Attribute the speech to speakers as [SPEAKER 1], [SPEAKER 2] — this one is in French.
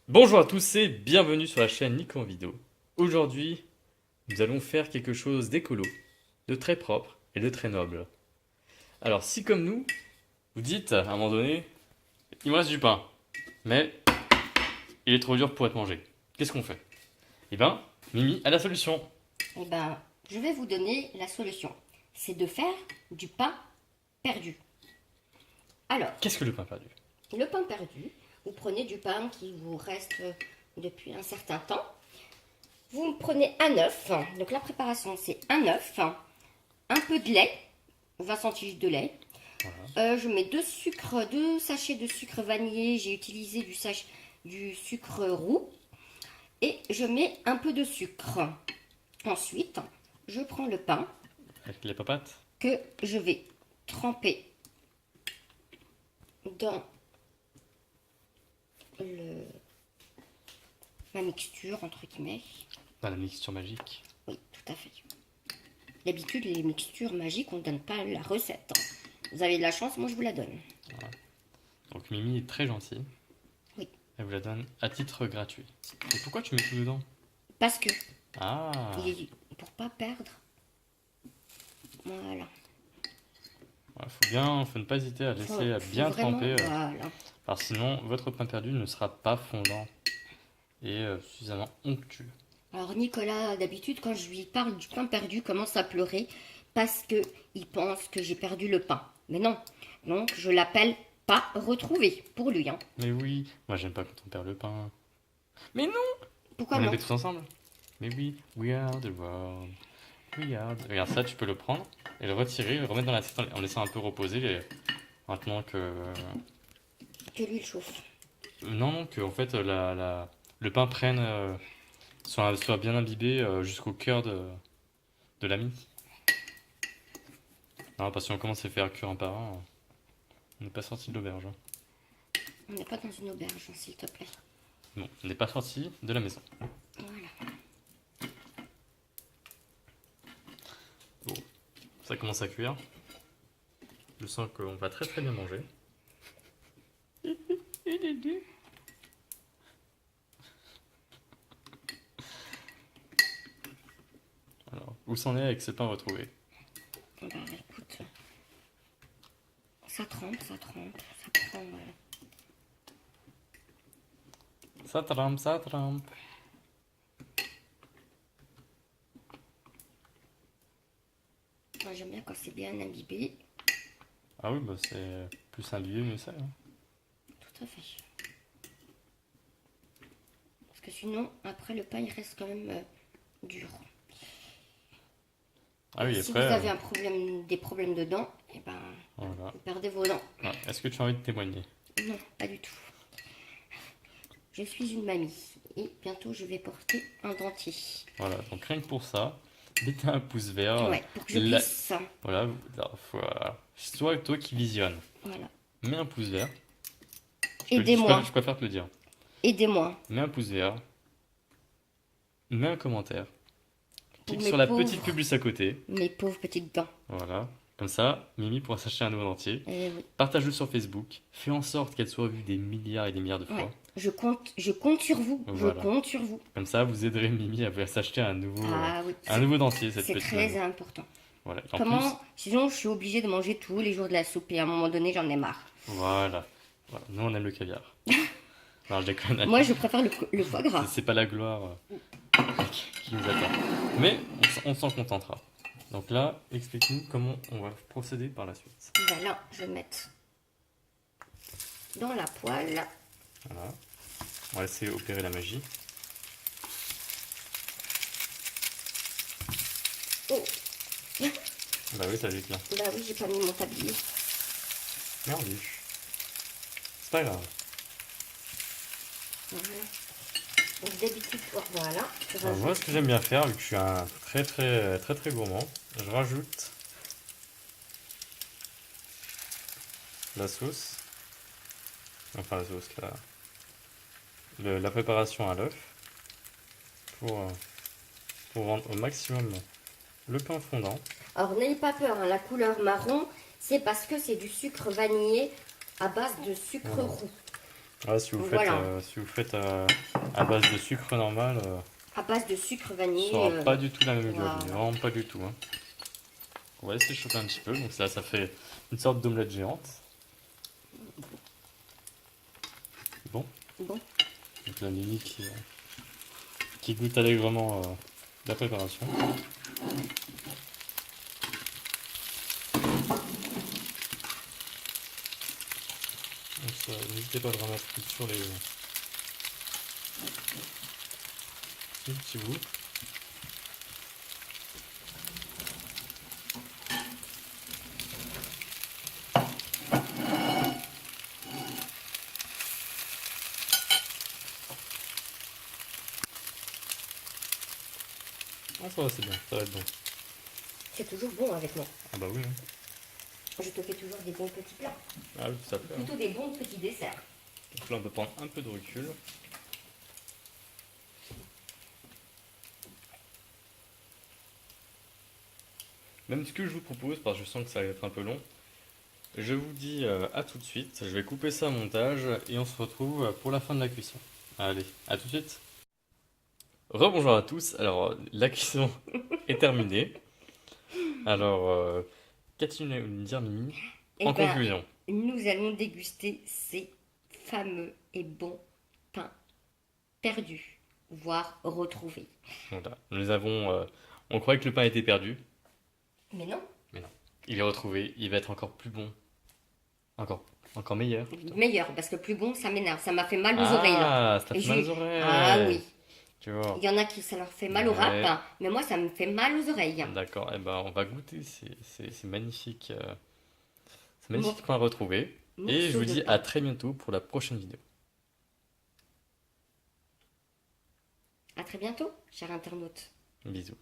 [SPEAKER 1] Bonjour à tous et bienvenue sur la chaîne Nico en vidéo. Aujourd'hui, nous allons faire quelque chose d'écolo, de très propre et de très noble. Alors si comme nous, vous dites à un moment donné, il me reste du pain, mais il est trop dur pour être mangé. Qu'est-ce qu'on fait? Eh ben, Mimi a la solution.
[SPEAKER 2] Eh ben, je vais vous donner la solution. C'est de faire du pain perdu. Alors,
[SPEAKER 1] Qu'est-ce que le pain perdu?
[SPEAKER 2] le pain perdu, vous prenez du pain qui vous reste depuis un certain temps. Vous prenez un œuf. Donc la préparation, c'est un œuf, un peu de lait, 20 centilitres de lait. Je mets deux sachets de sucre vanillé. J'ai utilisé du sucre roux. Et je mets un peu de sucre. Ensuite, je prends le pain
[SPEAKER 1] Avec les papates?
[SPEAKER 2] que je vais tremper dans le, ma mixture, entre guillemets.
[SPEAKER 1] Dans la mixture magique.
[SPEAKER 2] Oui, tout à fait. D'habitude, les mixtures magiques, on ne donne pas la recette. Vous avez de la chance, moi je vous la donne.
[SPEAKER 1] Donc Mimi est très gentille.
[SPEAKER 2] Oui.
[SPEAKER 1] Elle vous la donne à titre gratuit. Et pourquoi tu mets tout dedans?
[SPEAKER 2] Parce que,
[SPEAKER 1] Ah,
[SPEAKER 2] pour pas perdre, voilà.
[SPEAKER 1] faut ne pas hésiter à laisser
[SPEAKER 2] Faut
[SPEAKER 1] bien
[SPEAKER 2] vraiment,
[SPEAKER 1] tremper.
[SPEAKER 2] voilà.
[SPEAKER 1] Alors sinon, votre pain perdu ne sera pas fondant et suffisamment onctueux.
[SPEAKER 2] Alors Nicolas, d'habitude, quand je lui parle du pain perdu, commence à pleurer parce que il pense que j'ai perdu le pain. Mais non, donc je l'appelle pas retrouvé pour lui. Hein.
[SPEAKER 1] Mais oui, moi j'aime pas quand on perd le pain. Mais non,
[SPEAKER 2] Pourquoi
[SPEAKER 1] on l'a
[SPEAKER 2] non?
[SPEAKER 1] fait tous ensemble. Mais oui, we are the world. We are the... Regarde ça, tu peux le prendre et le retirer, le remettre dans l'assiette en laissant un peu reposer maintenant que...
[SPEAKER 2] Que lui il chauffe.
[SPEAKER 1] Non, non, que en fait le pain prenne, soit bien imbibé jusqu'au cœur de la mie. Non, parce que si on commence à faire cuire un par un, on n'est pas sorti de l'auberge. Hein.
[SPEAKER 2] On n'est pas dans une auberge, hein, s'il te plaît.
[SPEAKER 1] Non, on n'est pas sorti de la maison.
[SPEAKER 2] Voilà.
[SPEAKER 1] Bon, ça commence à cuire. Je sens qu'on va très très bien manger. Alors, où s'en est avec ce pain retrouvé?
[SPEAKER 2] Bah, écoute, ça trempe, ça prend.
[SPEAKER 1] Ça trempe, ça trempe.
[SPEAKER 2] Moi j'aime bien quand c'est bien imbibé.
[SPEAKER 1] Ah oui, bah c'est plus imbibé, mieux c'est. Hein.
[SPEAKER 2] Tout à fait. Parce que sinon, après le pain il reste quand même dur.
[SPEAKER 1] Ah oui,
[SPEAKER 2] Si vous
[SPEAKER 1] après,
[SPEAKER 2] avez des problèmes de dents, eh ben,
[SPEAKER 1] voilà.
[SPEAKER 2] vous perdez vos dents.
[SPEAKER 1] Ouais. Est-ce que tu as envie de témoigner?
[SPEAKER 2] Non, pas du tout. Je suis une mamie et bientôt je vais porter un dentier.
[SPEAKER 1] Voilà, donc rien que pour ça, mettez un pouce vert.
[SPEAKER 2] Ouais, pour que je
[SPEAKER 1] La-
[SPEAKER 2] puisse.
[SPEAKER 1] Voilà, voilà. C'est toi qui visionne.
[SPEAKER 2] Voilà.
[SPEAKER 1] Mets un pouce vert.
[SPEAKER 2] Aidez-moi,
[SPEAKER 1] Je préfère te le dire.
[SPEAKER 2] aidez-moi.
[SPEAKER 1] Mets un pouce vert. Mets un commentaire.
[SPEAKER 2] Pour
[SPEAKER 1] Clique
[SPEAKER 2] mes
[SPEAKER 1] sur la petite
[SPEAKER 2] pauvres,
[SPEAKER 1] publice à côté.
[SPEAKER 2] mes pauvres petites dents.
[SPEAKER 1] Voilà. Comme ça, Mimi pourra s'acheter un nouveau dentier.
[SPEAKER 2] Eh oui.
[SPEAKER 1] Partage-le sur Facebook. Fais en sorte qu'elle soit vue des milliards et des milliards de
[SPEAKER 2] Ouais.
[SPEAKER 1] fois.
[SPEAKER 2] Je compte sur vous.
[SPEAKER 1] Voilà.
[SPEAKER 2] Je compte sur vous.
[SPEAKER 1] Comme ça, vous aiderez Mimi à s'acheter
[SPEAKER 2] Ah oui,
[SPEAKER 1] un nouveau dentier, cette
[SPEAKER 2] c'est
[SPEAKER 1] petite
[SPEAKER 2] très
[SPEAKER 1] mamie.
[SPEAKER 2] important.
[SPEAKER 1] Voilà. En plus,
[SPEAKER 2] Comment? Sinon, je suis obligée de manger tous les jours de la soupe et à un moment donné, j'en ai marre.
[SPEAKER 1] voilà. Voilà. Nous, on aime le caviar. Non, je déconne.
[SPEAKER 2] Moi, je préfère le foie gras.
[SPEAKER 1] C'est pas la gloire qui nous attend. Mais on s'en contentera. Donc là, explique-nous comment on va procéder par la suite.
[SPEAKER 2] Voilà, je vais mettre dans la poêle.
[SPEAKER 1] Voilà. On va laisser opérer la magie.
[SPEAKER 2] Oh,
[SPEAKER 1] Bah oui, ça vite là.
[SPEAKER 2] bah oui, j'ai pas mis mon tablier.
[SPEAKER 1] Merde. C'est pas grave.
[SPEAKER 2] Voilà. Donc d'habitude, voilà. Je
[SPEAKER 1] Alors, moi,
[SPEAKER 2] rajoute.
[SPEAKER 1] ce que j'aime bien faire, vu que je suis un très gourmand, je rajoute la sauce. Enfin, la sauce, la préparation à l'œuf. Pour, euh, pour rendre au maximum le pain fondant.
[SPEAKER 2] Alors n'ayez pas peur, hein, la couleur marron, c'est parce que c'est du sucre vanillé à base de sucre
[SPEAKER 1] Voilà.
[SPEAKER 2] roux.
[SPEAKER 1] Ouais,
[SPEAKER 2] Voilà.
[SPEAKER 1] si vous faites à base de sucre normal,
[SPEAKER 2] À base de sucre
[SPEAKER 1] ça
[SPEAKER 2] vanillé.
[SPEAKER 1] sera pas du tout la même
[SPEAKER 2] Voilà.
[SPEAKER 1] gueule, vraiment pas du tout, hein. On va laisser chauffer un petit peu, donc là ça fait une sorte d'omelette géante. Bon,
[SPEAKER 2] Bon,
[SPEAKER 1] donc la Mimi qui goûte allègrement la préparation. Donc n'hésitez pas à le ramasser sur les petits bouts. Ah ça va, c'est bien, ça va être bon.
[SPEAKER 2] c'est toujours bon avec moi.
[SPEAKER 1] Ah bah oui, hein.
[SPEAKER 2] Je te fais toujours des bons petits plats.
[SPEAKER 1] Ah oui, tout à fait, hein.
[SPEAKER 2] Plutôt des bons petits desserts.
[SPEAKER 1] Donc là on peut prendre un peu de recul. Même ce que je vous propose, parce que je sens que ça va être un peu long, je vous dis à tout de suite. Je vais couper ça au montage et on se retrouve pour la fin de la cuisson. Allez, à tout de suite. Rebonjour à tous. Alors, la cuisson est terminée. Alors, qu'as-tu à nous dire, Mimi,
[SPEAKER 2] Eh
[SPEAKER 1] en
[SPEAKER 2] ben,
[SPEAKER 1] conclusion?
[SPEAKER 2] nous allons déguster ces fameux et bons pains perdus, voire retrouvés.
[SPEAKER 1] Voilà, on croyait que le pain était perdu,
[SPEAKER 2] Mais non,
[SPEAKER 1] mais non. Il est retrouvé. Il va être encore plus bon, encore, encore meilleur. Plutôt.
[SPEAKER 2] meilleur, parce que plus bon, ça m'énerve. Ça m'a fait mal aux oreilles, là.
[SPEAKER 1] Ah, ça
[SPEAKER 2] Et
[SPEAKER 1] fait mal aux
[SPEAKER 2] j'ai-
[SPEAKER 1] oreilles.
[SPEAKER 2] Ah oui,
[SPEAKER 1] Tu vois.
[SPEAKER 2] il y en a qui ça leur fait mal au
[SPEAKER 1] Ouais.
[SPEAKER 2] rap, mais moi, ça me fait mal aux oreilles.
[SPEAKER 1] D'accord, eh ben, on va goûter ces magnifiques, ces
[SPEAKER 2] Mor-
[SPEAKER 1] magnifiques pains retrouvés. Et je
[SPEAKER 2] morceaux
[SPEAKER 1] vous
[SPEAKER 2] de
[SPEAKER 1] dis
[SPEAKER 2] pain.
[SPEAKER 1] à très bientôt pour la prochaine vidéo.
[SPEAKER 2] À très bientôt, chers internautes.
[SPEAKER 1] Bisous.